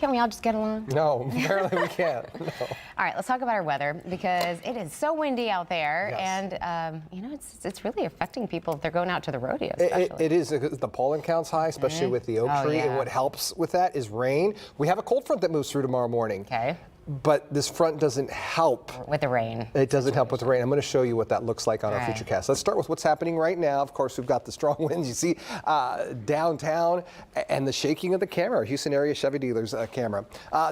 Can't we all just get along? No, apparently we can't. No. All right, let's talk about our weather because it is so windy out there, Yes. and you know it's really affecting people if they're going out to the rodeo. Especially. It is. The pollen count's high, especially with the oak tree. yeah. And what helps with that is rain. We have a cold front that moves through tomorrow morning. Okay. But this front doesn't help. With the rain. It doesn't help with the rain. I'm going to show you what that looks like on our Right. Futurecast. Let's start with what's happening right now. Of course, we've got the strong winds. You see downtown and the shaking of the camera. Houston area Chevy dealers camera.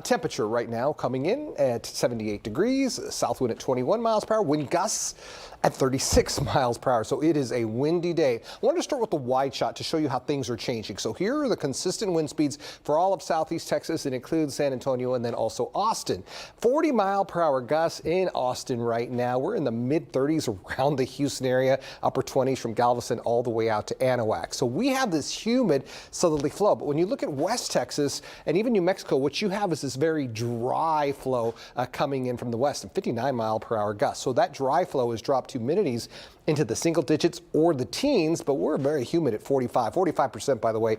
Temperature right now coming in at 78 degrees. South wind at 21 miles per hour. Wind gusts at 36 miles per hour. So it is a windy day. I wanted to start with the wide shot to show you how things are changing. So here are the consistent wind speeds for all of Southeast Texas. It includes San Antonio and then also Austin. 40 mile per hour gusts in Austin right now. We're in the mid 30s around the Houston area, upper 20s from Galveston all the way out to Anahuac. So we have this humid southerly flow. But when you look at West Texas and even New Mexico, what you have is this very dry flow coming in from the west and 59 mile per hour gusts. So that dry flow has dropped humidities into the single digits or the teens, but we're very humid at 45% by the way,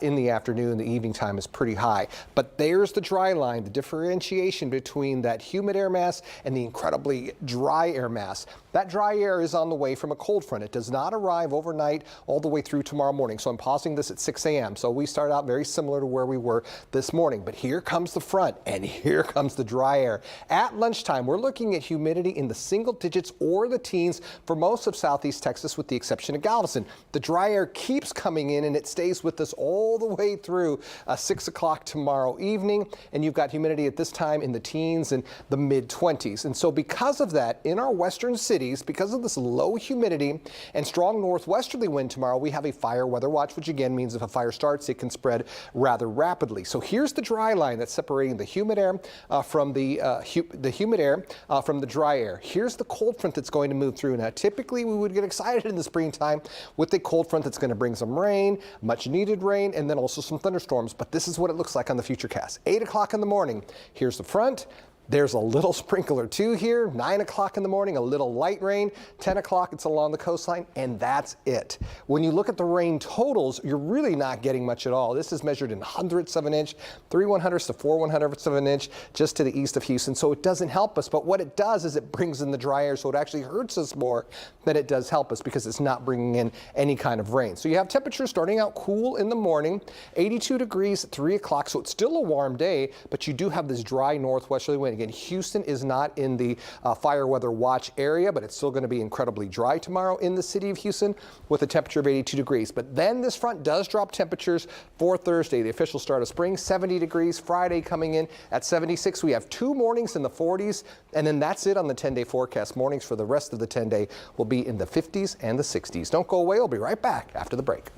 in the afternoon. The evening time is pretty high. But there's the dry line, the differentiation between that humid air mass and the incredibly dry air mass. That dry air is on the way from a cold front. It does not arrive overnight all the way through tomorrow morning. So I'm pausing this at 6 a.m. So we start out very similar to where we were this morning. But here comes the front and here comes the dry air. At lunchtime, we're looking at humidity in the single digits or the teens for most of Southeast Texas with the exception of Galveston. The dry air keeps coming in and it stays with us all the way through 6 o'clock tomorrow evening. And you've got humidity at this time in the teens and the mid 20s. And so because of that, in our western cities, because of this low humidity and strong northwesterly wind tomorrow, we have a fire weather watch, which again means if a fire starts, it can spread rather rapidly. So here's the dry line that's separating the humid air from the humid air from the dry air. Here's the cold front that's going to move through. Now, typically we would get excited in the springtime with a cold front that's going to bring some rain, much needed rain, and then also some thunderstorms. But this is what it looks like on the Futurecast. 8 o'clock in the morning. Here's the front. There's a little sprinkle or two here. 9 o'clock in the morning, a little light rain. 10 o'clock, it's along the coastline, and that's it. When you look at the rain totals, you're really not getting much at all. This is measured in hundredths of an inch, 3/100ths to 4/100ths of an inch, just to the east of Houston. So it doesn't help us, but what it does is it brings in the dry air, so it actually hurts us more than it does help us because it's not bringing in any kind of rain. So you have temperatures starting out cool in the morning, 82 degrees at 3 o'clock, so it's still a warm day, but you do have this dry northwesterly wind. Again, Houston is not in the fire weather watch area, but it's still going to be incredibly dry tomorrow in the city of Houston with a temperature of 82 degrees. But then this front does drop temperatures for Thursday, the official start of spring, 70 degrees. Friday coming in at 76. We have 2 mornings in the 40s, and then that's it on the 10-day forecast. Mornings for the rest of the 10-day will be in the 50s and the 60s. Don't go away. We'll be right back after the break.